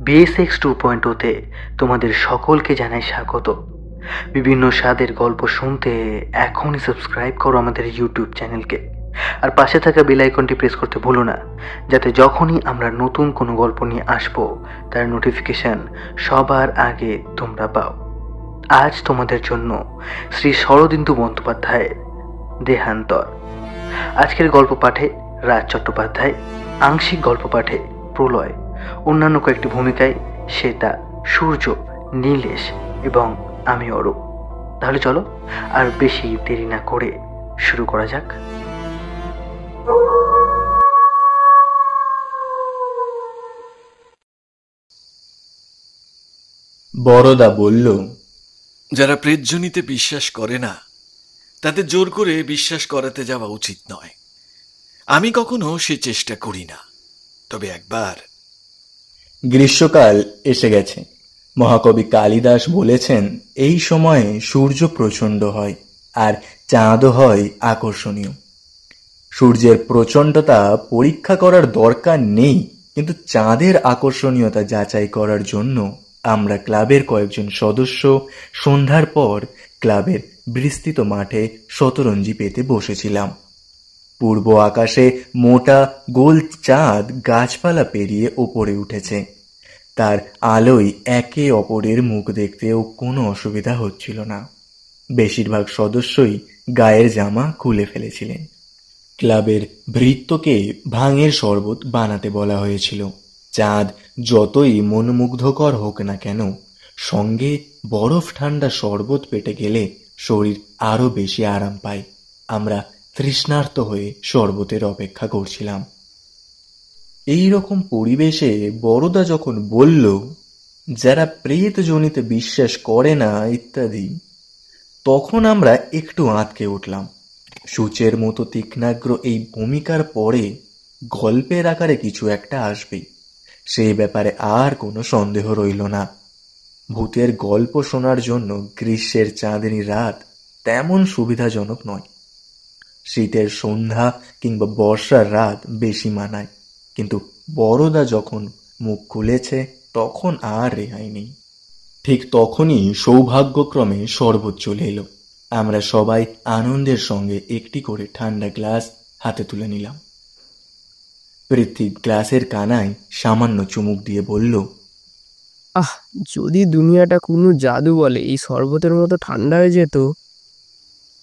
Basics 2.0-তে তোমাদের সকলকে জানাই স্বাগত। বিভিন্ন স্বাদের গল্প শুনতে এখনই সাবস্ক্রাইব করো আমাদের ইউটিউব চ্যানেলকে, আর পাশে থাকা বেল আইকনটি প্রেস করতে ভুলো না, যাতে যখনই আমরা নতুন কোনো গল্প নিয়ে আসবো তার নোটিফিকেশন সবার আগে তোমরা পাও। আজ তোমাদের জন্য শ্রী শরদিন্দু বন্দ্যোপাধ্যায়ের দেহান্তর। আজকের গল্প পাঠে রাজ চট্টোপাধ্যায়, আংশিক গল্প পাঠে প্রলয়, অন্যান্য কয়েকটি ভূমিকায় শ্বেতা, সূর্য, নীলেশ এবং আমি অরূপ। তাহলে চলো আর বেশি দেরি না করে শুরু করা যাক। বড়দা বলল, যারা প্রেতজনিতে বিশ্বাস করে না তাদের জোর করে বিশ্বাস করাতে যাওয়া উচিত নয়। আমি কখনো সে চেষ্টা করি না, তবে একবার। গ্রীষ্মকাল এসে গেছে। মহাকবি কালিদাস বলেছেন, এই সময়ে সূর্য প্রচণ্ড হয় আর চাঁদও হয় আকর্ষণীয়। সূর্যের প্রচণ্ডতা পরীক্ষা করার দরকার নেই, কিন্তু চাঁদের আকর্ষণীয়তা যাচাই করার জন্য আমরা ক্লাবের কয়েকজন সদস্য সন্ধ্যার পর ক্লাবের বিস্তৃত মাঠে শতরঞ্জি পেতে বসেছিলাম। পূর্ব আকাশে মোটা গোল চাঁদ গাছপালা পেরিয়ে ওপরে উঠেছে। তার আলোয় একে অপরের মুখ দেখতেও কোনো অসুবিধা হচ্ছিল না। বেশিরভাগ সদস্যই গায়ের জামা খুলে ফেলেছিলেন। ক্লাবের ভৃত্যকে ভাঙের শরবত বানাতে বলা হয়েছিল। চাঁদ যতই মনমুগ্ধকর হোক না কেন, সঙ্গে বরফ ঠান্ডা শরবত পেটে গেলে শরীর আরো বেশি আরাম পায়। আমরা তৃষ্ণার্ত হয়ে শরবতের অপেক্ষা করছিলাম। এই রকম পরিবেশে বড়দা যখন বলল, যারা প্রেতজনিতে বিশ্বাস করে না ইত্যাদি, তখন আমরা একটু আঁতকে উঠলাম। সূচের মতো তীক্ষ্ণাগ্র এই ভূমিকার পরে গল্পের আকারে কিছু একটা আসবেই, সেই ব্যাপারে আর কোনো সন্দেহ রইল না। ভূতের গল্প শোনার জন্য গ্রীষ্মের চাঁদনি রাত তেমন সুবিধাজনক নয়। শীতের সন্ধ্যা কিংবা বর্ষার রাত বেশি মানায়, কিন্তু বড়দা যখন মুখ খুলেছে তখন আর রেহাই নেই। ঠিক তখনই সৌভাগ্যক্রমে শরবত চলে এলো। আমরা সবাই আনন্দের সঙ্গে একটি করে ঠান্ডা গ্লাস হাতে তুলে নিলাম। পৃথ্বী গ্লাসের কানায় সামান্য চুমুক দিয়ে বলল, যদি দুনিয়াটা কোনো জাদু বলে এই শরবতের মতো ঠান্ডা হয়ে যেত।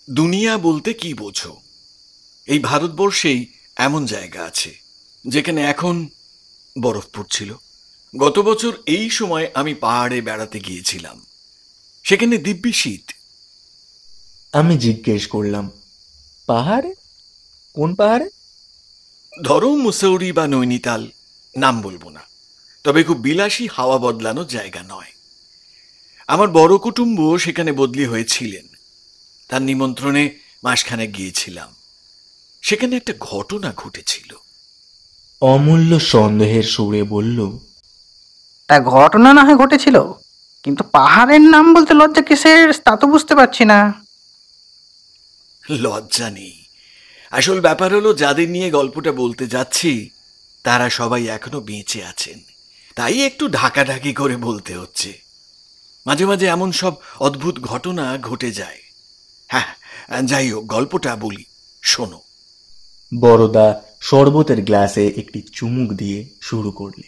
দুনিয়া বলতে কি বোঝো? এই ভারতবর্ষেই এমন জায়গা আছে যেখানে এখন বরফ পড়ছিল। গত বছর এই সময় আমি পাহাড়ে বেড়াতে গিয়েছিলাম, সেখানে দিব্যি শীত। আমি জিজ্ঞেস করলাম, পাহাড়ে? কোন পাহাড়ে? ধরো মুসৌরি বা নৈনিতাল, নাম বলবো না, তবে খুব বিলাসী হাওয়া বদলানোর জায়গা নয়। আমার বড় কুটুম্ব সেখানে বদলি হয়েছিলেন, তার নিমন্ত্রণে মাসখানে গিয়েছিলাম। সেখানে একটা ঘটনা ঘটেছিল। অমূল্য সন্দেহের সুরে বলল, তা ঘটনা না হয় ঘটেছিল, কিন্তু পাহাড়ের নাম বলতে লজ্জা কিসের তা তো বুঝতে পারছি না। লজ্জা নেই, আসল ব্যাপার হলো যাদের নিয়ে গল্পটা বলতে যাচ্ছি তারা সবাই এখনো বেঁচে আছেন, তাই একটু ঢাকাঢাকি করে বলতে হচ্ছে। মাঝে মাঝে এমন সব অদ্ভুত ঘটনা ঘটে যায়। হ্যাঁ, যাই হোক, গল্পটা বলি, শোনো। বড়দা শরবতের গ্লাসে একটি চুমুক দিয়ে শুরু করলে,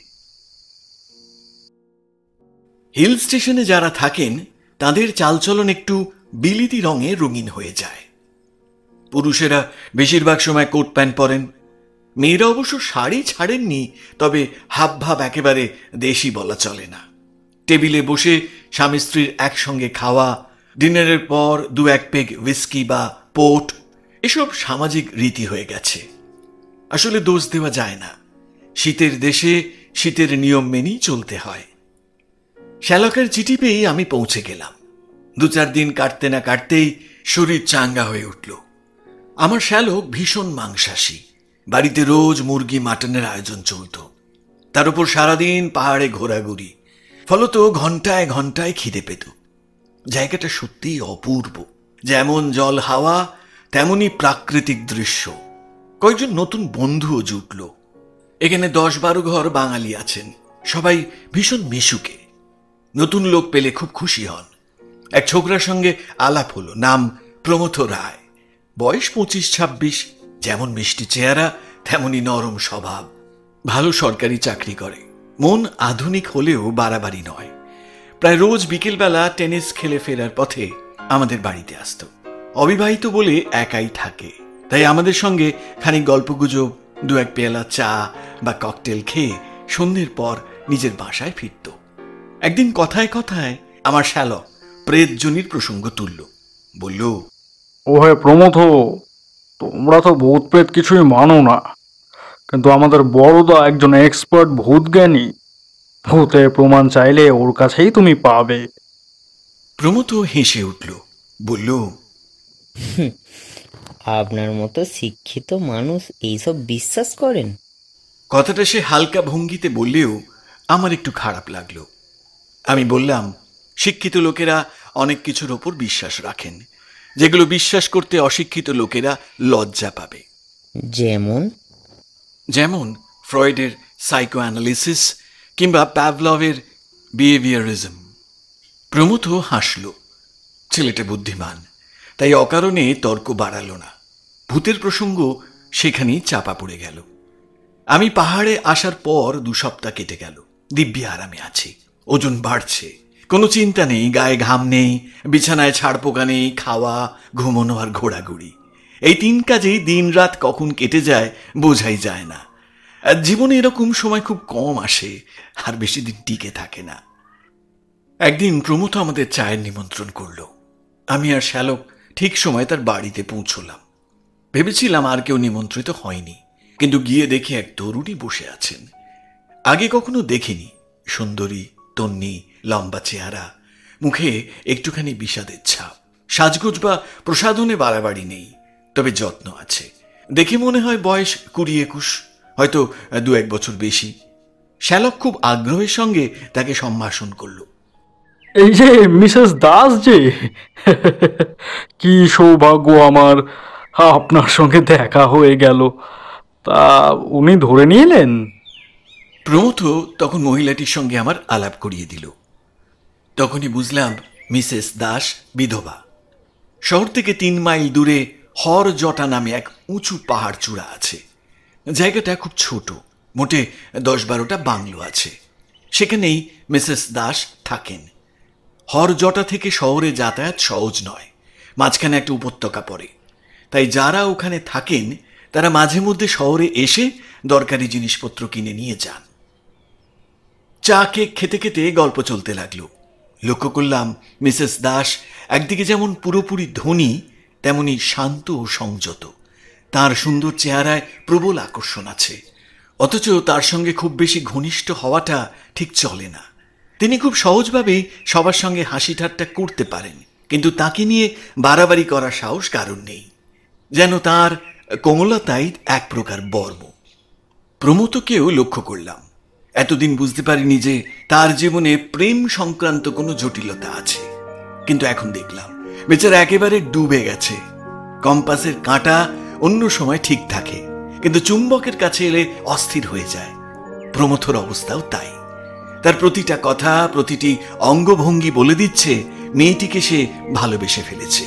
হিল স্টেশনে যারা থাকেন তাদের চালচলন একটু বিলিতি রঙে রঙিন হয়ে যায়। পুরুষেরা বেশিরভাগ সময় কোট প্যান্ট পরেন, মেয়েরা অবশ্য শাড়ি ছাড়েননি, তবে হাব ভাব একেবারে দেশি বলা চলে না। টেবিলে বসে স্বামী স্ত্রীর একসঙ্গে খাওয়া, ডিনারের পর 2-1 পেগ হুইস্কি বা পোর্ট, এসব সামাজিক রীতি হয়ে গেছে। আসলে দোষ দেওয়া যায় না, শীতের দেশে শীতের নিয়ম মেনেই চলতে হয়। শ্যালকের চিঠি পেয়েই আমি পৌঁছে গেলাম। 2-4 দিন কাটতে না কাটতেই শরীর চাঙ্গা হয়ে উঠল। আমার শ্যালক ভীষণ মাংসাশী, বাড়িতে রোজ মুরগি মাটনের আয়োজন চলত। তার উপর সারাদিন পাহাড়ে ঘোরাঘুরি, ফলত ঘন্টায় ঘন্টায় খিদে পেত। জায়গাটা সত্যিই অপূর্ব, যেমন জল হাওয়া তেমনি প্রাকৃতিক দৃশ্য। কয়েকজন নতুন বন্ধুও জুটল। এখানে 10-12 ঘর বাঙালি আছেন, সবাই ভীষণ মিশুকে। নতুন লোক পেলে খুব খুশি হন। এক ছোকরার সঙ্গে আলাপ হলো, নাম প্রমথ রায়, বয়স 25-26, যেমন মিষ্টি চেহারা তেমনি নরম স্বভাব, ভালো সরকারি চাকরি করে। মন আধুনিক হলেও বাড়াবাড়ি নয়। প্রায় রোজ বিকেলবেলা টেনিস খেলে ফেরার পথে আমাদের বাড়িতে আসত। অবিবাহিত বলে একাই থাকে, তাই আমাদের সঙ্গে খানিক গল্পগুজব, 2-1 পেয়ালা চা বা ককটেল খেয়ে সন্ধ্যের পর নিজের বাসায় ফিরত। একদিন কথায় কথায় আমার শ্যালক প্রেতজনির প্রসঙ্গ তুলল। বলল, ওহে প্রমথ, তোমরা তো ভূত প্রেত কিছুই মানো না, কিন্তু আমাদের বড়দা একজন এক্সপার্ট ভূতজ্ঞানী। ভূতের প্রমাণ চাইলে ওর কাছেই তুমি পাবে। প্রমথ হেসে উঠল, বলল, আপনার মতো শিক্ষিত মানুষ এইসব বিশ্বাস করেন? কথাটা সে হালকা ভঙ্গিতে বললেও আমার একটু খারাপ লাগলো। আমি বললাম, শিক্ষিত লোকেরা অনেক কিছুর ওপর বিশ্বাস রাখেন, যেগুলো বিশ্বাস করতে অশিক্ষিত লোকেরা লজ্জা পাবে। যেমন ফ্রয়েডের সাইকো অ্যানালিসিস কিংবা প্যাভলভের বিহেভিয়ারিজম। প্রমথ হাসল। ছেলেটা বুদ্ধিমান, তাই অকারণে তর্ক বাড়ালো না। ভূতের প্রসঙ্গ সেখানেই চাপা পড়ে গেল। আমি পাহাড়ে আসার পর 2 সপ্তাহ কেটে গেল। দিব্যি আরামে আছি। ওজন বাড়ছে, কোনো চিন্তা নেই, গায়ে ঘাম নেই, বিছানায় ছাড়পোকা নেই, খাওয়া, ঘুমোনো আর ঘোরাঘুরি, এই 3 কাজেই দিন রাত কখন কেটে যায় বোঝাই যায় না। জীবনে এরকম সময় খুব কম আসে, আর বেশি দিন টিকে থাকে না। একদিন প্রমথ আমাদের চায়ের নিমন্ত্রণ করল। আমি আর শ্যালক ঠিক সময় তার বাড়িতে পৌঁছলাম। ভেবেছিলাম আর কেউ নিমন্ত্রিত হয়নি, কিন্তু গিয়ে দেখে এক তরুণী বসে আছেন। আগে কখনো দেখিনি। সুন্দরী, তন্নি, লম্বা চেহারা, মুখে একটুখানি বিষাদের ছাপ। সাজগোজ বা প্রসাধনে বাড়াবাড়ি নেই, তবে যত্ন আছে। দেখে মনে হয় বয়স 20-21, হয়তো 2-1 বছর বেশি। শ্যালক খুব আগ্রহের সঙ্গে তাকে সম্ভাষণ করল। এই যে মিসেস দাস যে, কি সৌভাগ্য আমার, আপনার সঙ্গে দেখা হয়ে গেল। তা উনি ধরে নিলেন? প্রমথ তখন মহিলাটির সঙ্গে আমার আলাপ করিয়ে দিল। তখনই বুঝলাম মিসেস দাস বিধবা। শহর থেকে 3 মাইল দূরে হর জটা নামে এক উঁচু পাহাড় চূড়া আছে। জায়গাটা খুব ছোট, মোটে 10-12টা বাংলো আছে। সেখানেই মিসেস দাস থাকেন। হর জটা থেকে শহরে যাতায়াত সহজ নয়, মাঝখানে একটা উপত্যকা পড়ে। তাই যারা ওখানে থাকেন তারা মাঝে মধ্যে শহরে এসে দরকারি জিনিসপত্র কিনে নিয়ে যান। চা কেক খেতে খেতে গল্প চলতে লাগলো। লক্ষ্য করলাম মিসেস দাস একদিকে যেমন পুরোপুরি ধনী, তেমনি শান্ত ও সংযত। তার সুন্দর চেহারায় প্রবল আকর্ষণ আছে, অথচ তার সঙ্গে খুব বেশি ঘনিষ্ঠ হওয়াটা ঠিক চলে না। তিনি খুব সহজভাবেই সবার সঙ্গে হাসি ঠাট্টা করতে পারেন, কিন্তু তাকে নিয়ে বাড়াবাড়ি করার সাহস কারণ নেই। যেন তার কোমলতাই এক প্রকার বর্ম। প্রমথকেও লক্ষ্য করলাম। এতদিন বুঝতে পারিনি যে তার জীবনে প্রেম সংক্রান্ত কোনো জটিলতা আছে, কিন্তু এখন দেখলাম বেচারা একেবারে ডুবে গেছে। কম্পাসের কাঁটা অন্য সময় ঠিক থাকে, কিন্তু চুম্বকের কাছে এলে অস্থির হয়ে যায়। প্রমথর অবস্থাও তাই। তার প্রতিটা কথা, প্রতিটি অঙ্গভঙ্গি বলে দিচ্ছে মেয়েটিকে সে ভালোবেসে ফেলেছে।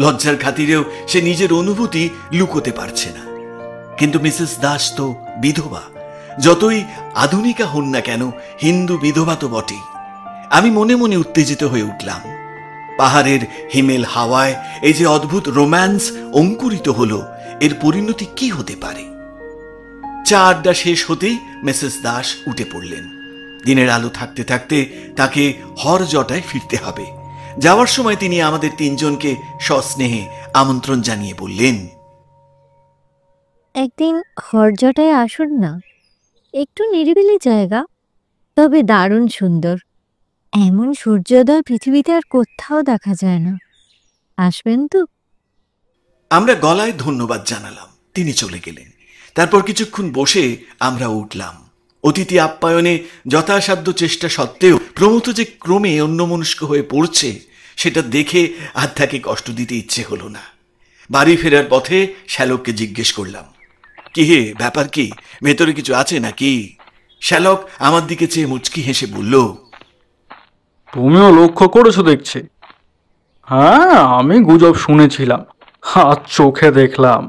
লজ্জার খাতিরেও সে নিজের অনুভূতি লুকোতে পারছে না। কিন্তু মিসেস দাস তো বিধবা। যতই আধুনিকা হন না কেন, হিন্দু বিধবা তো বটেই। আমি মনে মনে উত্তেজিত হয়ে উঠলাম। পাহাড়ের হিমেল হাওয়ায় এই যে অদ্ভুত রোম্যান্স অঙ্কুরিত হলো, এর পরিণতি কি হতে পারে? চা আড্ডা শেষ হতেই মিসেস দাস উঠে পড়লেন। দিনের আলো থাকতে থাকতে তাকে হর জটায় ফিরতে হবে। যাওয়ার সময় তিনি আমাদের 3 জনকে সস্নেহে আমন্ত্রণ জানিয়ে বললেন, একদিন হরজটায় আসুন না, একটু নিরিবিলি জায়গা, তবে দারুণ সুন্দর। এমন সূর্যোদয় পৃথিবীতে আর কোথাও দেখা যায় না। আসবেন তো? আমরা গলায় ধন্যবাদ জানালাম। তিনি চলে গেলেন। তারপর কিছুক্ষণ বসে আমরা উঠলাম। অতিথি আপ্যায়নে যথাসাধ্য চেষ্টা সত্ত্বেও প্রমথ যে ক্রমে অন্যমনস্ক হয়ে পড়ছে, সেটা দেখে আর তাকে কষ্ট দিতে ইচ্ছে হলো না। বাড়ি ফেরার পথে শ্যালককে জিজ্ঞেস করলাম, কি হে, ব্যাপার কি? ভেতরে কিছু আছে নাকি? শ্যালক আমার দিকে চেয়ে মুচকি হেসে বলল, তুমিও লক্ষ্য করেছো দেখছি। হ্যাঁ, আমি গুজব শুনেছিলাম, আজ চোখে দেখলাম।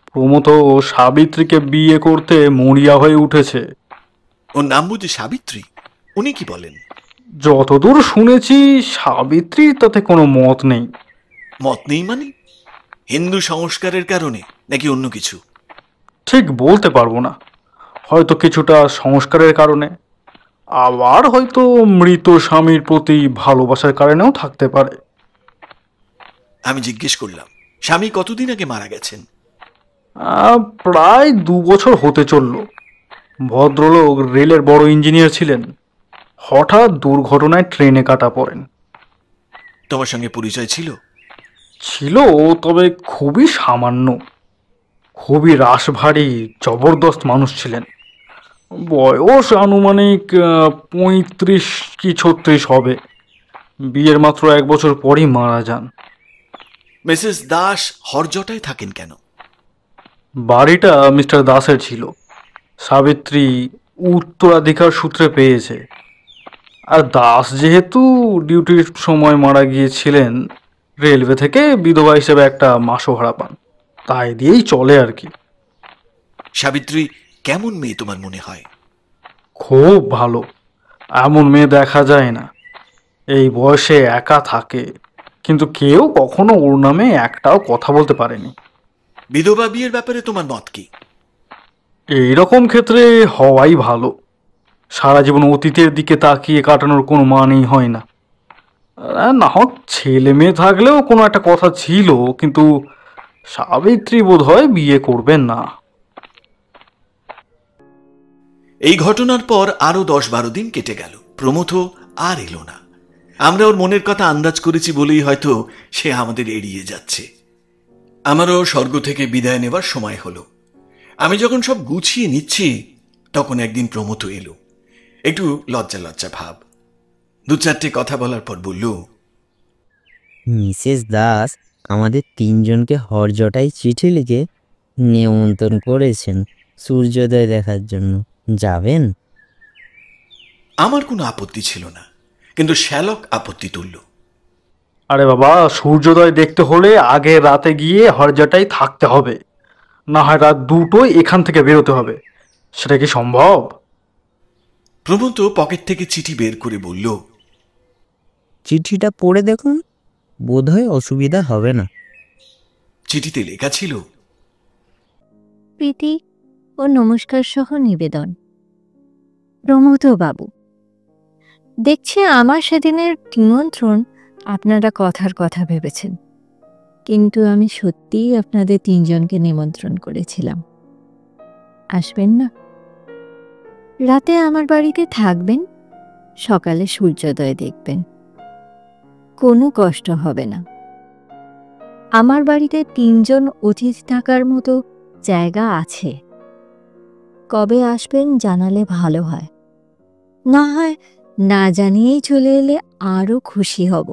প্রমথ সাবিত্রীকে বিয়ে করতে মরিয়া হয়ে উঠেছে। ওর নাম বুঝি সাবিত্রী? উনি কি বলেন? যতদূর শুনেছি সাবিত্রীর তাতে কোনো মত নেই। মত নেই মানে? হিন্দু সংস্কারের কারণে নাকি অন্য কিছু? ঠিক বলতে পারবো না, হয়তো কিছুটা সংস্কারের কারণে, আবার হয়তো মৃত স্বামীর প্রতি ভালোবাসার কারণেও থাকতে পারে। আমি জিজ্ঞেস করলাম, স্বামী কতদিন আগে মারা গেছেন? প্রায় 2 বছর হতে চলল। ভদ্রলোক রেলের বড় ইঞ্জিনিয়ার ছিলেন, হঠাৎ দুর্ঘটনায় ট্রেনে কাটা পড়েন। তোমার সঙ্গে পরিচয় ছিল? ছিল, তবে খুবই সামান্য। খুবই রাশভারী জবরদস্ত মানুষ ছিলেন। বয়স আনুমানিক 35 কি 36 হবে। বিয়ের মাত্র 1 বছর পরই মারা যান। মিসেস দাস হরজটায় থাকেন কেন? বাড়িটা মিস্টার দাসের ছিল, সাবিত্রী উত্তরাধিকার সূত্রে পেয়েছে। আর দাস যেহেতু ডিউটির সময় মারা গিয়েছিলেন, রেলওয়ে থেকে বিধবা হিসেবে একটা মাসও ভাড়া পান, তাই দিয়েই চলে আর কি। সাবিত্রী কেমন মেয়ে তোমার মনে হয়? খুব ভালো, এমন মেয়ে দেখা যায় না। এই বয়সে একা থাকে, কিন্তু কেউ কখনো ওর নামে একটাও কথা বলতে পারেনি। বিধবা বিয়ের ব্যাপারে তোমার মত কি? এইরকম ক্ষেত্রে হওয়াই ভালো। সারা জীবন অতীতের দিকে তাকিয়ে কাটানোর কোনো মানেই হয় না। না হোক ছেলে মেয়ে থাকলেও কোনো একটা কথা ছিল, কিন্তু সাবিত্রী বোধ হয় বিয়ে করবেন না। এই ঘটনার পর আরো 10-12 দিন কেটে গেল। প্রমথ আর এলো না। আমরা ওর মনের কথা আন্দাজ করেছি বলেই হয়তো সে আমাদের এড়িয়ে যাচ্ছে। আমারও স্বর্গ থেকে বিদায় নেবার সময় হলো। আমি যখন সব গুছিয়ে নিচ্ছি, তখন একদিন প্রমথ এলো। একটু লজ্জা লজ্জা ভাব। 2-4টে কথা বলার পর বলল, মিসেস দাস আমাদের 3 জনকে হরজটায় চিঠি লিখে নিমন্ত্রণ করেছেন সূর্যোদয় দেখার জন্য। যাবেন? আমার কোনো আপত্তি ছিল না, কিন্তু শ্যালক আপত্তি তুলল। আরে বাবা, সূর্যোদয় দেখতে হলে আগে রাতে গিয়ে হরজাটাই থাকতে হবে, না হয় রাত 2টোয় এখান থেকে বেরোতে হবে। সেটা কি সম্ভব? প্রমথ পকেট থেকে চিঠি বের করে বলল, চিঠিটা পড়ে দেখুন, বোধহয় অসুবিধা হবে না। চিঠিতে লেখা ছিল, প্রীতি ও নমস্কার সহ নিবেদন। প্রমথ বাবু, দেখছি আমার সেদিনের নিমন্ত্রণ আপনারা কথার কথা ভেবেছেন, কিন্তু আমি সত্যিই আপনাদের 3 জনকে নিমন্ত্রণ করেছিলাম। আসবেন না? রাতে আমার বাড়িতে থাকবেন, সকালে সূর্যোদয় দেখবেন। কোনো কষ্ট হবে না। আমার বাড়িতে 3 জন অতিথি থাকার মতো জায়গা আছে। কবে আসবেন জানালে ভালো হয়, না হয় না জানিয়েই চলে এলে আরও খুশি হব।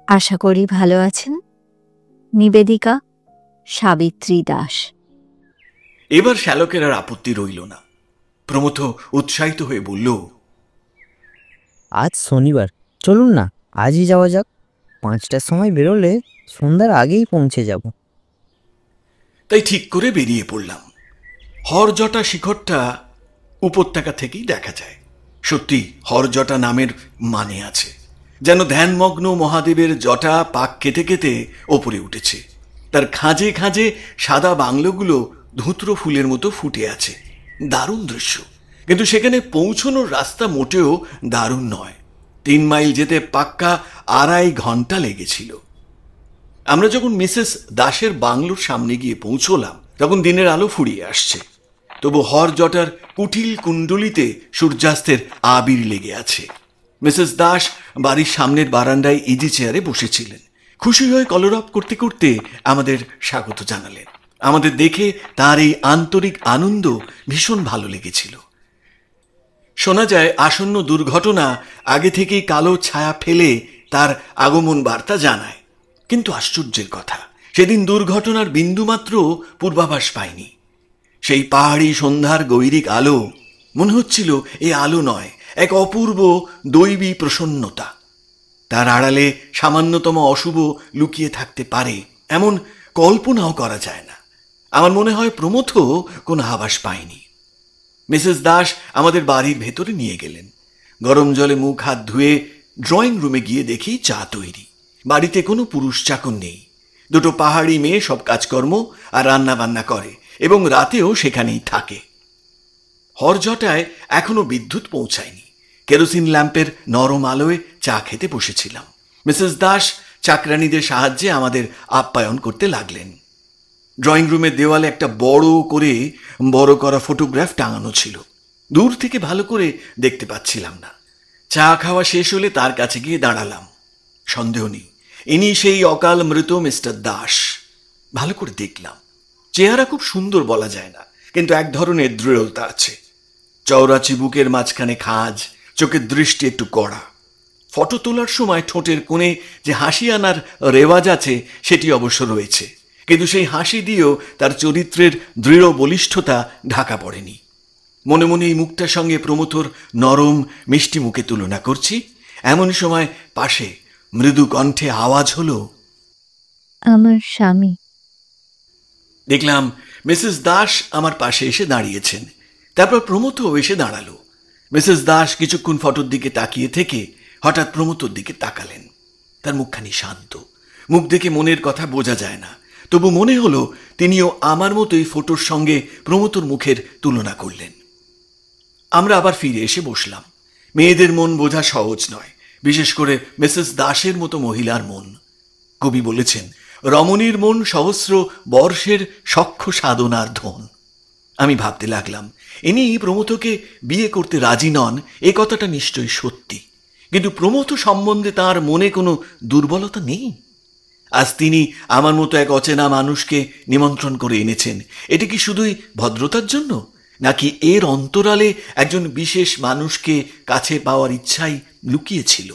আশা করি ভালো আছেন। নিবেদিকা, সাবিত্রী দাস। এবার শ্যালকের আর আপত্তি রইল না। প্রমথ উৎসাহিত হয়ে বলল, আজ শনিবার, চলুন না আজই যাওয়া যাক। 5টার সময় বেরোলে সন্ধ্যার আগেই পৌঁছে যাব। তাই ঠিক করে বেরিয়ে পড়লাম। হরজটা শিখরটা উপত্যকা থেকেই দেখা যায়। সত্যি হরজটা নামের মানে আছে, যেন ধ্যানমগ্ন মহাদেবের জটা পাক কেটে কেটে ওপরে উঠেছে। তার খাঁজে খাঁজে সাদা বাংলোগুলো ধুতরো ফুলের মতো ফুটে আছে। দারুণ দৃশ্য, কিন্তু সেখানে পৌঁছনোর রাস্তা মোটেও দারুণ নয়। 3 মাইল যেতে পাক্কা 2.5 ঘন্টা লেগেছিল। আমরা যখন মিসেস দাসের বাংলোর সামনে গিয়ে পৌঁছলাম, তখন দিনের আলো ফুরিয়ে আসছে। তবু হরজটার কুটিল কুণ্ডলিতে সূর্যাস্তের আবির লেগে আছে। মিসেস দাস বাড়ির সামনের বারান্দায় ইজি চেয়ারে বসেছিলেন। খুশি হয়ে কলরব করতে করতে আমাদের স্বাগত জানালেন। আমাদের দেখে তার এই আন্তরিক আনন্দ ভীষণ ভালো লেগেছিল। শোনা যায় আসন্ন দুর্ঘটনা আগে থেকেই কালো ছায়া ফেলে তার আগমন বার্তা জানায়। কিন্তু আশ্চর্যের কথা, সেদিন দুর্ঘটনার বিন্দুমাত্র পূর্বাভাস পায়নি। সেই পাহাড়ি সন্ধ্যার গৈরিক আলো মনে হচ্ছিল এ আলো নয়, এক অপূর্ব দৈবী প্রসন্নতা। তার আড়ালে সামান্যতম অশুভ লুকিয়ে থাকতে পারে এমন কল্পনাও করা যায় না। আমার মনে হয় প্রমথও কোনো আভাস পায়নি। মিসেস দাস আমাদের বাড়ির ভেতরে নিয়ে গেলেন। গরম জলে মুখ হাত ধুয়ে ড্রয়িং রুমে গিয়ে দেখি চা তৈরি। বাড়িতে কোনো পুরুষ চাকর নেই। দুটো পাহাড়ি মেয়ে সব কাজকর্ম আর রান্না বান্না করে এবং রাতেও সেখানেই থাকে। হরজটায় এখনো বিদ্যুৎ পৌঁছায়নি। কেরোসিন ল্যাম্পের নরম আলোয় চা খেতে বসেছিলাম। মিসেস দাস চাকরানীদের সাহায্যে আমাদের আপ্যায়ন করতে লাগলেন। ড্রয়িং রুমের দেওয়ালে একটা বড় করা ফটোগ্রাফ টাঙানো ছিল। দূর থেকে ভালো করে দেখতে পাচ্ছিলাম না। চা খাওয়া শেষ হলে তার কাছে গিয়ে দাঁড়ালাম। সন্দেহ নেই, ইনি সেই অকাল মৃত মিস্টার দাস। ভালো করে দেখলাম। চেহারা খুব সুন্দর বলা যায় না, কিন্তু এক ধরনের দৃঢ়তা আছে। চওড়া চিবুকের মাঝখানে খাঁজ, চোখের দৃষ্টি একটু কড়া। ফটো তোলার সময় ঠোঁটের কোণে যে হাসি আনার রেওয়াজ আছে সেটি অবশ্য রয়েছে, কিন্তু সেই হাসি দিয়েও তার চরিত্রের দৃঢ় বলিষ্ঠতা ঢাকা পড়েনি। মনে মনে এই মুখটার সঙ্গে প্রমথর নরম মিষ্টি মুখে তুলনা করছি। এমন সময় পাশে মৃদু কণ্ঠে আওয়াজ হলো, আমার স্বামী। দেখলাম মিসেস দাস আমার পাশে এসে দাঁড়িয়েছেন। তারপর প্রমথও এসে দাঁড়ালো। মিসেস দাস কিছুক্ষণ ফটোর দিকে তাকিয়ে থেকে হঠাৎ প্রমথর দিকে তাকালেন। তার মুখখানি শান্ত। মুখ দেখে মনের কথা বোঝা যায় না, তবু মনে হলো তিনিও আমার মতোই ফটোর সঙ্গে প্রমথর মুখের তুলনা করলেন। আমরা আবার ফিরে এসে বসলাম। মেয়েদের মন বোঝা সহজ নয়, বিশেষ করে মিসেস দাসের মতো মহিলার মন। কবি বলেছেন, রমণীর মন সহস্র বর্ষের সখ্য সাধনার ধন। আমি ভাবতে লাগলাম, ইনি প্রমথকে বিয়ে করতে রাজি নন, এ কথাটা নিশ্চয়ই সত্যি, কিন্তু প্রমথ সম্বন্ধে তার মনে কোনো দুর্বলতা নেই। আজ তিনি আমার মতো এক অচেনা মানুষকে নিমন্ত্রণ করে এনেছেন। এটি কি শুধুই ভদ্রতার জন্য, নাকি এর অন্তরালে একজন বিশেষ মানুষকে কাছে পাওয়ার ইচ্ছাই লুকিয়েছিল?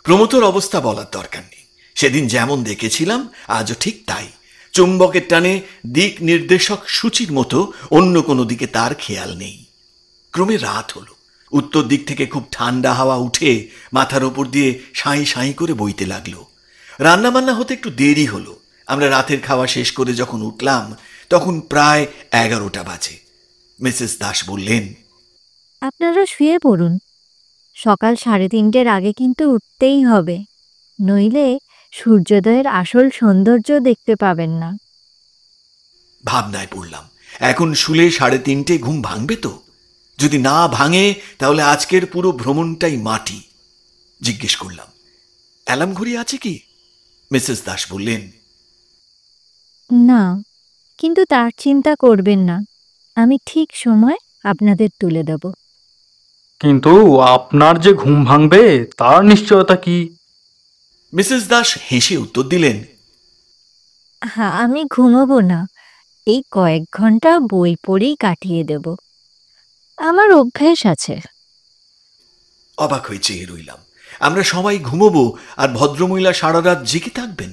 প্রমথর অবস্থা বলার দরকার নেই। সেদিন যেমন দেখেছিলাম আজও ঠিক তাই। চুম্বকের টানে দিক নির্দেশক সূচির মতো অন্য কোনো দিকে তার খেয়াল নেই। ক্রমে রাত হলো। উত্তর দিক থেকে খুব ঠান্ডা হাওয়া উঠে মাথার ওপর দিয়ে সাঁই সাঁই করে বইতে লাগলো। রান্নাবান্না হতে একটু দেরি হলো। আমরা রাতের খাওয়া শেষ করে যখন উঠলাম তখন প্রায় 11টা বাজে। মিসেস দাস বললেন, আপনারা শুয়ে পড়ুন। সকাল 3:30-এর আগে কিন্তু উঠতেই হবে, নইলে সূর্যোদয়ের আসল সৌন্দর্য দেখতে পাবেন না। ভাবনায় পড়লাম, এখন শুলে 3:30 ঘুম ভাঙবে তো? যদি না ভাঙে তাহলে আজকের পুরো ভ্রমণটাই মাটি। জিজ্ঞেস করলাম, অ্যালার্ম ঘড়ি আছে কি? মিসেস দাস বললেন, না, কিন্তু তার চিন্তা করবেন না, আমি ঠিক সময় আপনাদের তুলে দেব। কিন্তু আপনার যে ঘুম ভাঙবে তার নিশ্চয়তা কি? মিসেস দাস হেসে উত্তর দিলেন, হ্যাঁ, আমি ঘুমোবো না, এই কয়েক ঘন্টা বই পড়েই কাটিয়ে দেব। আমার অভ্যেস আছে। অবাক হয়ে চেয়ে রইলাম। আমরা সবাই ঘুমোবো আর ভদ্রমহিলা সারা রাত জেগে থাকবেন?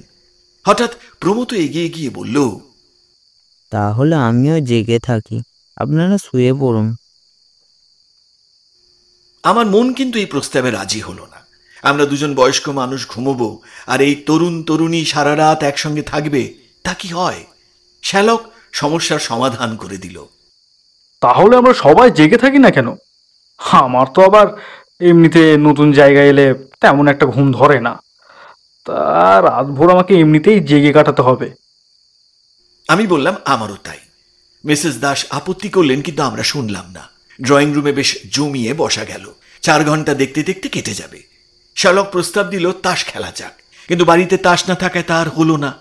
হঠাৎ প্রমথ এগিয়ে গিয়ে বলল, তাহলে আমিও জেগে থাকি, আপনারা শুয়ে পড়ুন। আমার মন কিন্তু এই প্রস্তাবে রাজি হলো না। আমরা দুজন বয়স্ক মানুষ ঘুমোবো আর এই তরুণ তরুণী সারা রাত একসঙ্গে থাকবে, তা কি হয়? শ্যালক সমস্যার সমাধান করে দিল। তাহলে আমরা সবাই জেগে থাকি না কেন? আমার তো আবার এমনিতে নতুন জায়গায় এলে তেমন একটা ঘুম ধরে না, তা রাতভর আমাকে এমনিতেই জেগে কাটাতে হবে। আমি বললাম, আমারও তাই। মিসেস দাস আপত্তি করলেন, কিন্তু আমরা শুনলাম না। ড্রয়িং রুমে বেশ জমিয়ে বসা গেল। 4 ঘন্টা দেখতে দেখতে কেটে যাবে। শ্যালক প্রস্তাব দিল তাস খেলা যাক, কিন্তু বাড়িতে তাস না থাকায় তার হলো না।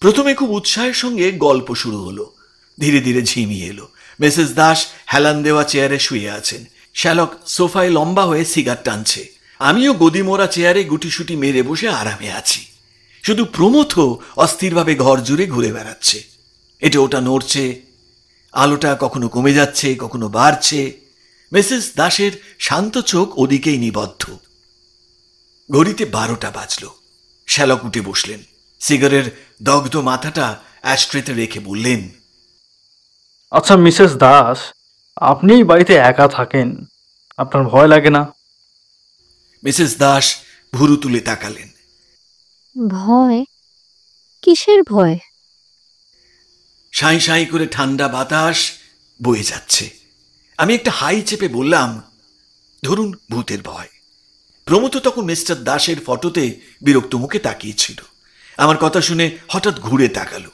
প্রথমে খুব উৎসাহের সঙ্গে গল্প শুরু হলো, ধীরে ধীরে ঝিমিয়ে এলো। মিসেস দাস হেলান দেওয়া চেয়ারে শুয়ে আছেন। শ্যালক সোফায় লম্বা হয়ে সিগার টানছে। আমিও গদি মোড়া চেয়ারে গুটিসুটি মেরে বসে আরামে আছি। শুধু প্রমথ অস্থিরভাবে ঘর জুড়ে ঘুরে বেড়াচ্ছে। এটা ওটা নড়ছে, আলোটা কখনো কমে যাচ্ছে, কখনো বাড়ছে। মিসেস দাসের শান্ত চোখ ওদিকেই নিবদ্ধ। ঘড়িতে 12টা বাজল। শ্যালক উঠে বসলেন। সিগারের দগ্ধ মাথাটা অ্যাশট্রেতে রেখে বললেন, আচ্ছা মিসেস দাস, আপনি এই বাড়িতে একা থাকেন, আপনার ভয় লাগে না? মিসেস দাস ভুরু তুলে তাকালেন। ভয়? কিসের ভয়? সাঁই সাঁই করে ঠান্ডা বাতাস বয়ে যাচ্ছে। আমি একটা হাই চেপে বললাম, ধরুন ভূতের ভয়। প্রমথ তখন মিস্টার দাসের ফটোতে বিরক্ত মুখে তাকিয়েছিল। আমার কথা শুনে হঠাৎ ঘুরে তাকালো,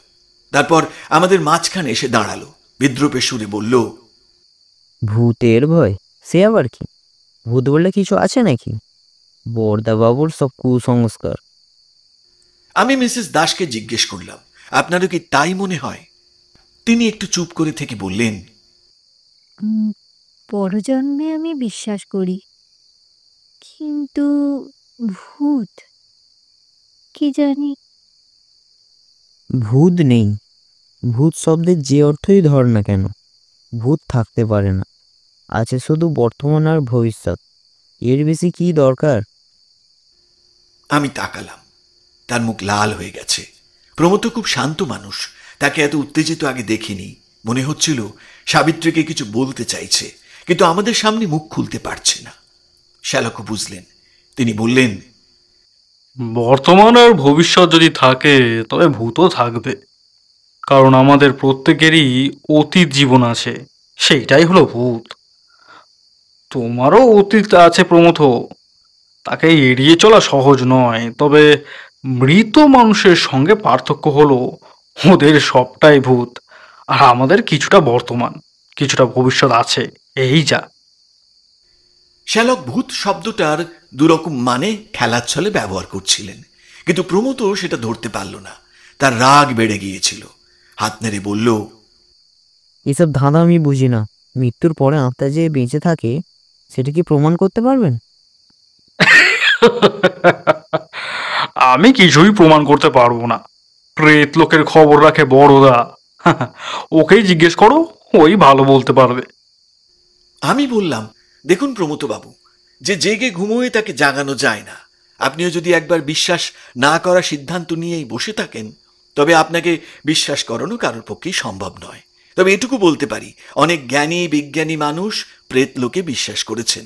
তারপর আমাদের মাঝখানে এসে দাঁড়ালো, বিদ্রূপের সুরে বলল, ভূতের ভয়? সে আবার কি? ভূত বললে কিছু আছে নাকি? বরদাবাবুর সব কুসংস্কার। আমি মিসেস দাসকে জিজ্ঞেস করলাম, আপনারও কি তাই মনে হয়? তিনি একটু চুপ করে থেকে বললেন, পরজন্মে আমি বিশ্বাস করি, কিন্তু ভূত কি জানি। ভূত নেই। ভূত শব্দের যে অর্থই ধর না কেন, ভূত থাকতে পারে না। আছে শুধু বর্তমান আর ভবিষ্যৎ। এর বেশি কি দরকার? আমি তাকালাম, তার মুখ লাল হয়ে গেছে। প্রমথ খুব শান্ত মানুষ, তাকে এত উত্তেজিত আগে দেখিনি। মনে হচ্ছিল সাবিত্রীকে কিছু বলতে চাইছে, কিন্তু আমাদের সামনে মুখ খুলতে পারছে না। শ্যালকও বুঝলেন, তিনি বললেন, বর্তমান আর ভবিষ্যৎ যদি থাকে তবে ভূতও থাকবে, কারণ আমাদের প্রত্যেকেরই অতীত জীবন আছে, সেইটাই হলো ভূত। তোমারও অতীত আছে প্রমথ, তাকে এড়িয়ে চলা সহজ নয়, তবে মৃত মানুষের সঙ্গে পার্থক্য হলো ওদের সবটাই ভূত, আর আমাদের কিছুটা বর্তমান কিছুটা ভবিষ্যৎ আছে, এই যা। শ্যালক ভূত শব্দটার দুরকম মানে খেলার ছলে ব্যবহার করছিলেন, কিন্তু প্রমথ সেটা ধরতে পারল না। তার রাগ বেড়ে গিয়েছিল। হাত নেড়ে বলল, এসব ধাঁধা আমি বুঝি না। মৃত্যুর পরে আত্মা যে বেঁচে থাকে, সেটা কি প্রমাণ করতে পারবেন? আমি কিছুই প্রমাণ করতে পারবো না। প্রেত লোকের খবর রাখে বড়দা, ওকেই জিজ্ঞেস করো, ওই ভালো বলতে পারবে। আমি বললাম, দেখুন প্রমথ বাবু, যে জেগে ঘুমোয় তাকে জাগানো যায় না। আপনিও যদি একবার বিশ্বাস না করার সিদ্ধান্ত নিয়েই বসে থাকেন, তবে আপনাকে বিশ্বাস করানো কারোর পক্ষেই সম্ভব নয়। তবে এটুকু বলতে পারি, অনেক জ্ঞানী বিজ্ঞানী মানুষ প্রেত লোকে বিশ্বাস করেছেন,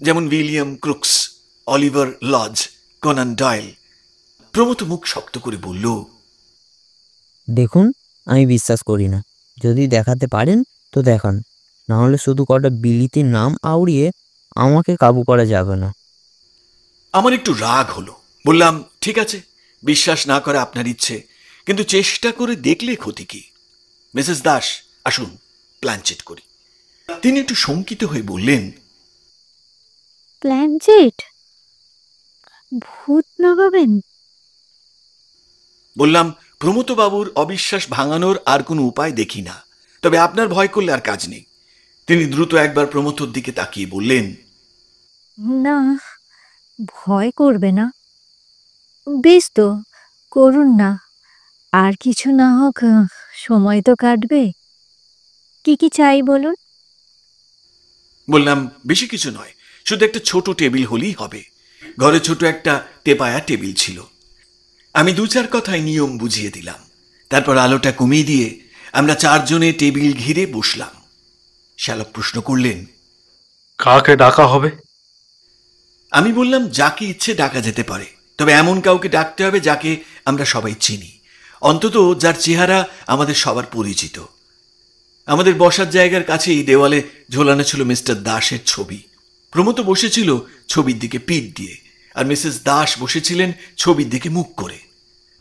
যেমন William Crookes, Oliver Lodge, Conan Doyle. Pramatha মুখ শক্ত করে বলল, দেখুন, আমি বিশ্বাস করি না। যদি দেখাতে পারেন তো দেখান, না হলে শুধু কটা বিলিতির নাম আউড়িয়ে আমাকে কাবু করা যাবে না। আমার একটু রাগ হলো। বললাম, ঠিক আছে, বিশ্বাস না করে আপনার ইচ্ছে, কিন্তু চেষ্টা করে দেখলে ক্ষতি কি? মিসেস দাস, আসুন প্ল্যানচেট করি। তিনি একটু শঙ্কিত হয়ে বললেন, প্ল্যানচেট? ভূত নাগাবেন? বললাম, প্রমথ বাবুর অবিশ্বাস ভাঙানোর আর কোনো উপায় দেখি না, তবে আপনার ভয় করলে আর কাজ নেই। তিনি দ্রুত একবার প্রমথর দিকে তাকিয়ে বললেন, না, ভয় করবে না। বেশ তো, করুন না। আর কিছু না হোক, সময় তো কাটবে। কি কি চাই বলুন? বললাম, বেশি কিছু নয়, শুধু একটা ছোট টেবিল হলেই হবে। ঘরে ছোট একটা টেপায়া টেবিল ছিল। আমি দু চার কথায় নিয়ম বুঝিয়ে দিলাম। তারপর আলোটা কমিয়ে দিয়ে আমরা চারজনে টেবিল ঘিরে বসলাম। শ্যালক প্রশ্ন করলেন, কাকে ডাকা হবে? আমি বললাম, যাকে ইচ্ছে ডাকা যেতে পারে, তবে এমন কাউকে ডাকতে হবে যাকে আমরা সবাই চিনি, অন্তত যার চেহারা আমাদের সবার পরিচিত। আমাদের বসার জায়গার কাছেই দেওয়ালে ঝোলানো ছিল মিস্টার দাসের ছবি। প্রমথ বসেছিল ছবির দিকে পিঠ দিয়ে, আর মিসেস দাস বসেছিলেন ছবির দিকে মুখ করে।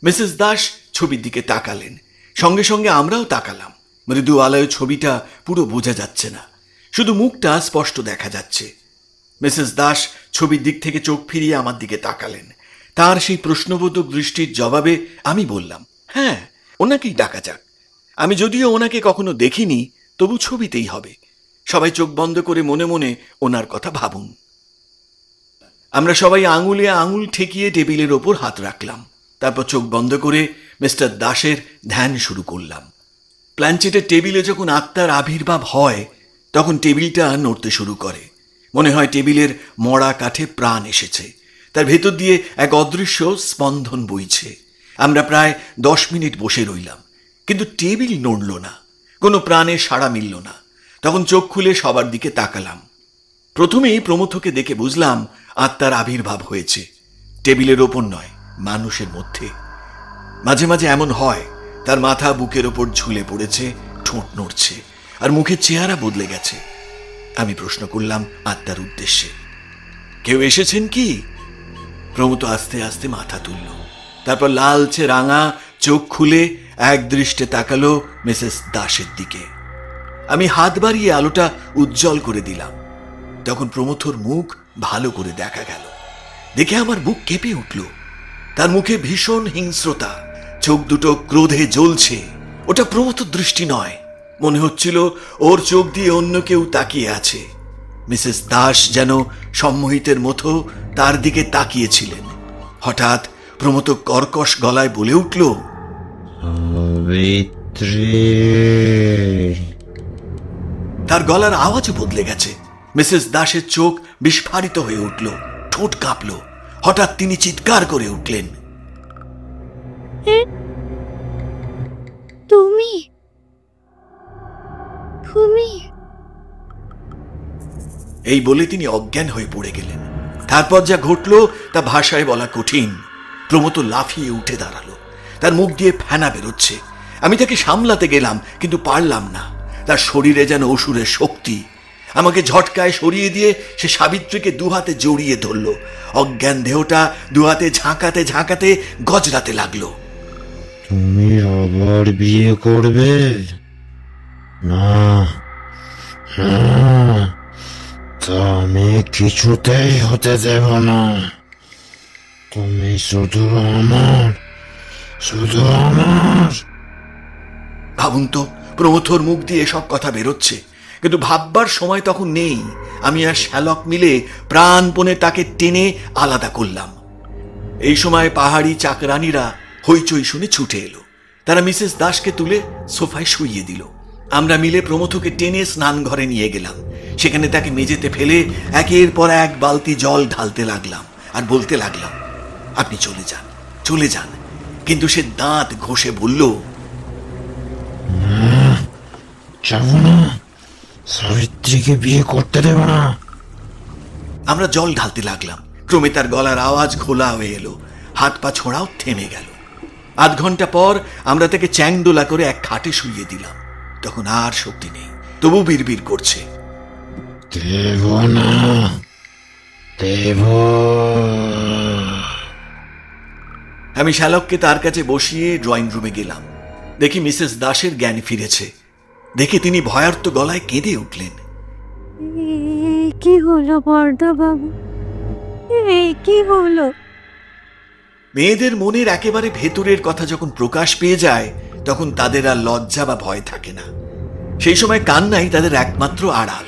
মিসেস দাস ছবির দিকে তাকালেন, সঙ্গে সঙ্গে আমরাও তাকালাম। মৃদু আলোয় ছবিটা পুরো বোঝা যাচ্ছে না, শুধু মুখটা স্পষ্ট দেখা যাচ্ছে। মিসেস দাস ছবির দিক থেকে চোখ ফিরিয়ে আমার দিকে তাকালেন। তার সেই প্রশ্নবোধক দৃষ্টির জবাবে আমি বললাম, হ্যাঁ, ওনাকেই ডাকা যাক। আমি যদিও ওনাকে কখনো দেখিনি, তবু ছবিতেই হবে। সবাই চোখ বন্ধ করে মনে মনে ওনার কথা ভাবুন। আমরা সবাই আঙুলে আঙুল ঠেকিয়ে টেবিলের ওপর হাত রাখলাম। তারপর চোখ বন্ধ করে মিস্টার দাসের ধ্যান শুরু করলাম। প্ল্যানচেটের টেবিলে যখন আত্মার আবির্ভাব হয়, তখন টেবিলটা নড়তে শুরু করে। মনে হয় টেবিলের মরা কাঠে প্রাণ এসেছে, তার ভেতর দিয়ে এক অদৃশ্য স্পন্দন বইছে। আমরা প্রায় 10 মিনিট বসে রইলাম, কিন্তু টেবিল নড়ল না, কোনো প্রাণের সাড়া মিলল না। তখন চোখ খুলে সবার দিকে তাকালাম। প্রথমেই প্রমথকে দেখে বুঝলাম আত্মার আবির্ভাব হয়েছে, টেবিলের ওপর নয়, মানুষের মধ্যে। মাঝে মাঝে এমন হয় তার মাথা বুকের ওপর ঝুলে পড়েছে, ঠোঁট নড়ছে, আর মুখের চেহারা বদলে গেছে। আমি প্রশ্ন করলাম আত্মার উদ্দেশ্যে, কেউ এসেছেন কি? প্রমথ আস্তে আস্তে মাথা তুলল, তারপর লালচে রাঙা চোখ খুলে এক দৃষ্টে তাকালো মিসেস দাসের দিকে। আমি হাত বাড়িয়ে আলোটা উজ্জ্বল করে দিলাম। তখন প্রমথর মুখ ভালো করে দেখা গেল। দেখে আমার বুক কেঁপে উঠল। তার মুখে ভীষণ হিংস্রতা, চোখ দুটো ক্রোধে জ্বলছে। ওটা প্রমথর দৃষ্টি নয়, মনে হচ্ছিল ওর চোখ দিয়ে অন্য কেউ তাকিয়ে আছে। মিসেস দাস যেন সম্মোহিতের মতো তার দিকে তাকিয়েছিলেন। হঠাৎ প্রমথ কর্কশ গলায় বলে উঠল, তার গলার আওয়াজ বদলে গেছে। মিসেস দাসের চোখ বিস্ফারিত হয়ে উঠল, ঠোঁট কাঁপল। হঠাৎ তিনি চিৎকার করে উঠলেন, তুমি তুমি এই বলে তিনি অজ্ঞান হয়ে পড়ে গেলেন। তারপর যা ঘটল তা ভাষায় বলা কঠিন। প্রমথ লাফিয়ে উঠে দাঁড়ালো, তার মুখ দিয়ে ফেনা বেরোচ্ছে। আমি তাকে সামলাতে গেলাম, কিন্তু পারলাম না। তার শরীরে যেন অসুরের শক্তি। আমাকে ঝটকায় সরিয়ে দিয়ে সে সাবিত্রীকে দুহাতে জড়িয়ে ধরল। অজ্ঞান দেহটা দুহাতে ঝাঁকাতে ঝাঁকাতে গজরাতে লাগলো। তুমি আবার বিয়ে করবে? না, তা আমি কিছুতেই হতে দেব না। তুমি শুধু আমার, শুধু আমার। ভাবুন তো, প্রমথর মুখ দিয়ে সব কথা বেরোচ্ছে, কিন্তু ভাববার সময় তখন নেই। আমি আর শ্যালক মিলে প্রাণপণে তাকে টেনে আলাদা করলাম। এই সময় পাহাড়ি চাকরানীরা হইচই শুনে ছুটে এলো। তারা মিসেস দাসকে তুলে সোফায় শুইয়ে দিল। আমরা মিলে প্রমথকে টেনে স্নান ঘরে নিয়ে গেলাম। সেখানে তাকে মেঝেতে ফেলে একের পর এক বালতি জল ঢালতে লাগলাম আর বলতে লাগলাম, আপনি চলে যান, চলে যান। কিন্তু সে দাঁত ঘষে বলল, যাব না, সাবিত্রীকে বিয়ে করতে দেব না। আমরা জল ঢালতে লাগলাম। ক্রমে তার গলার আওয়াজ ঘোলা হয়ে এলো, হাত পা ছোঁড়াও থেমে গেল। আধ ঘন্টা পর আমরা তাকে চ্যাংডোলা করে এক খাটে শুইয়ে দিলাম। তখন আর শক্তি নেই, তবু বিড়বিড় করছে, দেব না, দেব। আমি শ্যালককে তার কাছে বসিয়ে ড্রয়িং রুমে গেলাম। দেখি মিসেস দাসের জ্ঞান ফিরেছে। দেখে তিনি ভয়ার্ত গলায় কেঁদে উঠলেন, কি হলো বর্ধবাবু, কি হলো? মেয়েদের মনের একেবারে ভেতরের কথা যখন প্রকাশ পেয়ে যায়, তখন তাদের আর লজ্জা বা ভয় থাকে না। সেই সময় কান্নাই তাদের একমাত্র আড়াল।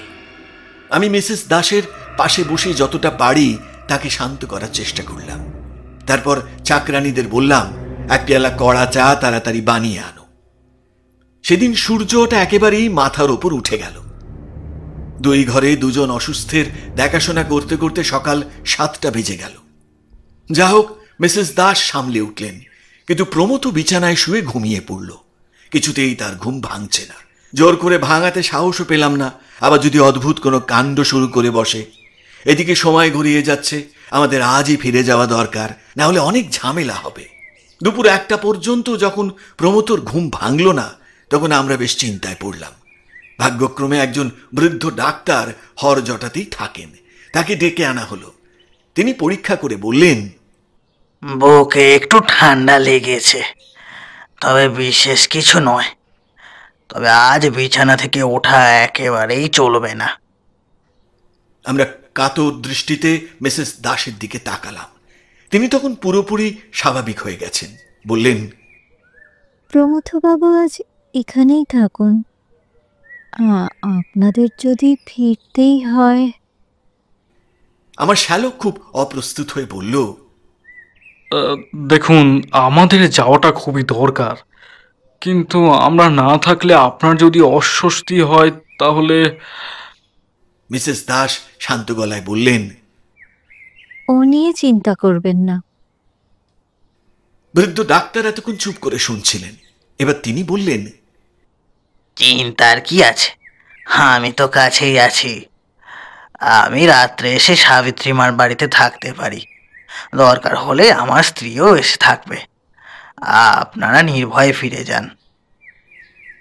আমি মিসেস দাসের পাশে বসে যতটা পারি তাকে শান্ত করার চেষ্টা করলাম। তারপর চাকরানীদের বললাম, এক পেয়ালা কড়া চা তাড়াতাড়ি বানিয়ে আনো। সেদিন সূর্যটা একেবারেই মাথার ওপর উঠে গেল। দুই ঘরে দুজন অসুস্থের দেখাশোনা করতে করতে সকাল 7টা বেজে গেল। যা হোক, মিসেস দাস সামলে উঠলেন, কিন্তু প্রমথ বিছানায় শুয়ে ঘুমিয়ে পড়ল। কিছুতেই তার ঘুম ভাঙছে না। জোর করে ভাঙাতে সাহসও পেলাম না, আবার যদি অদ্ভুত কোনো কাণ্ড শুরু করে বসে। এদিকে সময় গড়িয়ে যাচ্ছে, আমাদের আজই ফিরে যাওয়া দরকার, না হলে অনেক ঝামেলা হবে। দুপুর 1টা পর্যন্ত যখন প্রমথর ঘুম ভাঙল না, তখন আমরা বেশ চিন্তায় পড়লাম। ভাগ্যক্রমে একজন বৃদ্ধ ডাক্তার হরজটাতেই থাকেন, তাকে ডেকে আনা হলো। তিনি পরীক্ষা করে বললেন, বুকে একটু ঠান্ডা লেগেছে, তবে বিশেষ কিছু নয়। তবে আজ বিছানা থেকে ওঠা একেবারেই চলবে না। আমরা কাতর দৃষ্টিতে মিসেস দাসের দিকে তাকালাম। তিনি তখন পুরোপুরি স্বাভাবিক হয়ে গেছেন। বললেন, প্রমথবাবু আজ এখানেই থাকুন, আপনাদের যদি ফিরতেই হয়। আমার শ্যালক খুব অপ্রস্তুত হয়ে বলল, দেখুন, আমাদের যাওয়াটা খুবই দরকার, কিন্তু আমরা না থাকলে আপনার যদি অস্বস্তি হয় তাহলে। মিসেস দাস শান্ত গলায় বললেন, ও নিয়ে চিন্তা করবেন না। বৃদ্ধ ডাক্তার এতক্ষণ চুপ করে শুনছিলেন। এবার তিনি বললেন, চিন্তার কি আছে, আমি তো কাছেই আছি। আমি রাত্রে এসে সাবিত্রীমার বাড়িতে থাকতে পারি, দরকার হলে আমার স্ত্রীও এসে থাকবে। আপনারা নির্ভয়ে ফিরে যান।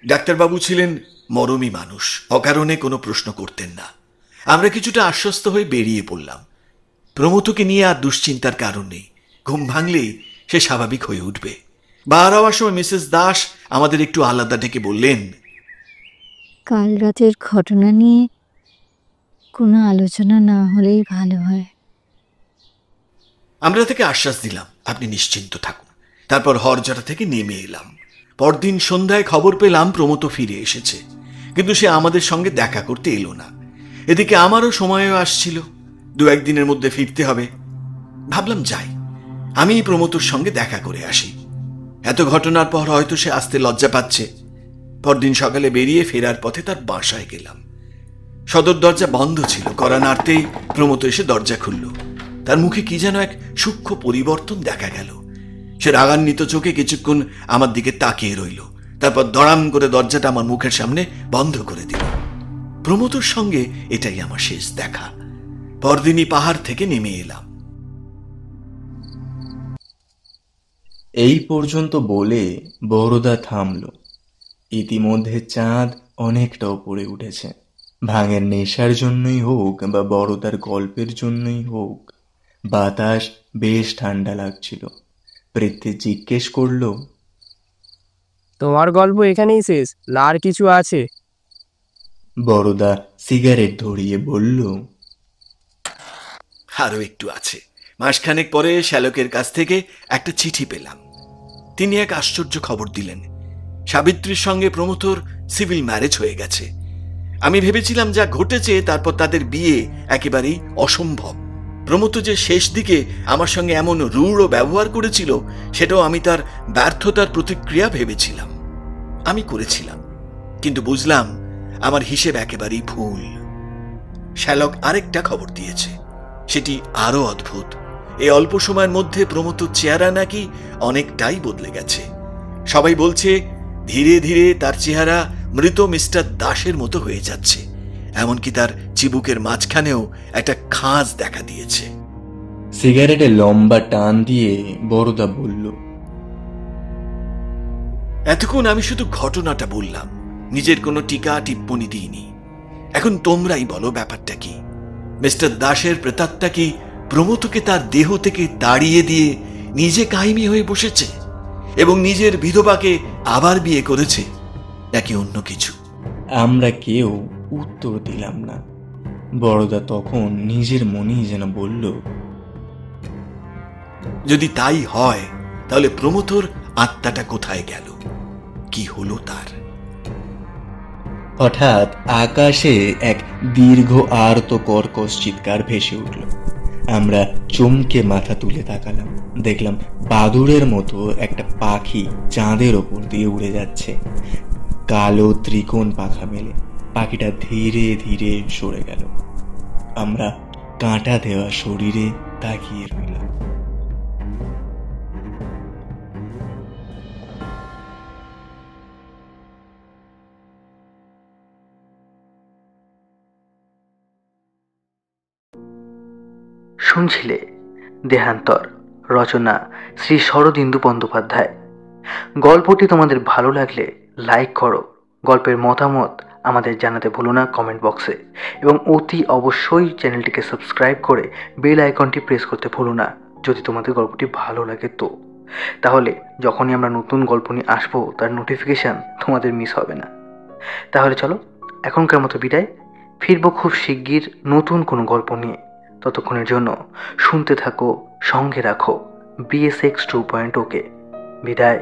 ডাক্তারবাবু ছিলেন মরমী মানুষ, অকারণে কোনো প্রশ্ন করতেন না। আমরা কিছুটা আশ্বস্ত হয়ে বেরিয়ে পড়লাম। প্রমথকে নিয়ে আর দুশ্চিন্তার কারণ নেই। ঘুম ভাঙলেই সে স্বাভাবিক হয়ে উঠবে। বার হওয়ার সময় মিসেস দাস আমাদের একটু আলাদা ডেকে বললেন, কাল রাতের ঘটনা নিয়ে কোনো আলোচনা না হলেই ভালো হয়। আমরা তাকে আশ্বাস দিলাম, আপনি নিশ্চিন্ত থাকুন। তারপর হরজরা থেকে নেমে এলাম। পরদিন সন্ধ্যায় খবর পেলাম প্রমথ ফিরে এসেছে, কিন্তু সে আমাদের সঙ্গে দেখা করতে এলো না। এদিকে আমারও সময়ও আসছিল, 2-1 দিনের মধ্যে ফিরতে হবে। ভাবলাম যাই, আমি প্রমথর সঙ্গে দেখা করে আসি। এত ঘটনার পর হয়তো সে আসতে লজ্জা পাচ্ছে। পরদিন সকালে বেরিয়ে ফেরার পথে তার বাসায় গেলাম। সদর দরজা বন্ধ ছিল। কড়া নাড়তেই প্রমথ এসে দরজা খুলল। তার মুখে কি যেন এক সূক্ষ্ম পরিবর্তন দেখা গেল। সে রাগান্বিত চোখে কিছুক্ষণ আমার দিকে তাকিয়ে রইল, তারপর দড়াম করে দরজাটা আমার মুখের সামনে বন্ধ করে দিল। প্রমথর সঙ্গে এটাই আমার শেষ দেখা। পরদিনই পাহাড় থেকে নেমে এলাম। এই পর্যন্ত বলে বড়দা থামল। ইতিমধ্যে চাঁদ অনেকটা উপরে উঠেছে। ভাঙের নেশার জন্যই হোক বা বড়দার গল্পের জন্যই হোক, বাতাস বেশ ঠান্ডা লাগছিল। পৃথ্বী জিজ্ঞেস করল, তোমার গল্প এখানেই শেষ না আর কিছু আছে? বড়দা সিগারেট ধরিয়ে বলল, আরো একটু আছে। মাসখানেক পরে শ্যালকের কাছ থেকে একটা চিঠি পেলাম। তিনি এক আশ্চর্য খবর দিলেন, সাবিত্রীর সঙ্গে প্রমথর সিভিল ম্যারেজ হয়ে গেছে। আমি ভেবেছিলাম যা ঘটেছে তারপর তাদের বিয়ে একেবারেই অসম্ভব। প্রমথ যে শেষ দিকে আমার সঙ্গে এমন রূঢ় ব্যবহার করেছিল, সেটাও আমি তার ব্যর্থতার প্রতিক্রিয়া ভেবেছিলাম। আমি করেছিলাম, কিন্তু বুঝলাম আমার হিসেব একেবারেই ভুল। শ্যালক আরেকটা খবর দিয়েছে, সেটি আরো অদ্ভুত। এই অল্প সময়ের মধ্যে প্রমথ চেহারা নাকি অনেকটাই বদলে গেছে। সবাই বলছে ধীরে ধীরে তার চেহারা মৃত মিস্টার দাসের মতো হয়ে যাচ্ছে। এমনকি তার চিবুকের মাঝখানেও একটা খাঁজ দেখা দিয়েছে। সিগারেটে লম্বা টান দিয়ে বড়দা বলল, এতক্ষণ আমি শুধু ঘটনাটা বললাম, নিজের কোনো টিকা টিপ্পনি দিইনি। এখন তোমরাই বলো ব্যাপারটা কি? মিস্টার দাসের প্রেতাত্মা কি প্রমথকে তার দেহ থেকে তাড়িয়ে দিয়ে নিজে কাহিনী হয়ে বসেছে এবং নিজের বিধবাকে আবার বিয়ে করেছে, নাকি অন্য কিছু? আমরা কেউ উত্তর দিলাম না। বড়দা তখন নিজের মনেই যেন বলল, যদি তাই হয় তাহলে প্রমথর আত্মাটা কোথায় গেল? কি হলো তার? হঠাৎ আকাশে এক দীর্ঘ আর্ত কর্কশ চিৎকার ভেসে উঠল। আমরা চমকে মাথা তুলে তাকালাম। দেখলাম বাদুড়ের মতো একটা পাখি চাঁদের ওপর দিয়ে উড়ে যাচ্ছে, কালো ত্রিকোণ পাখা মেলে। পাখিটা ধীরে ধীরে সরে গেল। আমরা কাঁটা দেওয়া শরীরে তাকিয়ে রইলাম। শুনছিলে দেহান্তর, রচনা শ্রী শরদিন্দু বন্দ্যোপাধ্যায়। গল্পটি তোমাদের ভালো লাগলে লাইক করো, গল্পের মতামত আমাদের জানাতে ভুলো না কমেন্ট বক্সে, এবং অতি অবশ্যই চ্যানেলটিকে সাবস্ক্রাইব করে বেল আইকনটি প্রেস করতে ভুলো না যদি তোমাদের গল্পটি ভালো লাগে। তাহলে যখনই আমরা নতুন গল্প নিয়ে আসবো তার নোটিফিকেশান তোমাদের মিস হবে না। তাহলে চলো এখনকার মতো বিদায়। ফিরবো খুব শিগগির নতুন কোনো গল্প নিয়ে। ততক্ষণের জন্য শুনতে থাকো, সঙ্গে রাখো BSX 2.0 কে। বিদায়।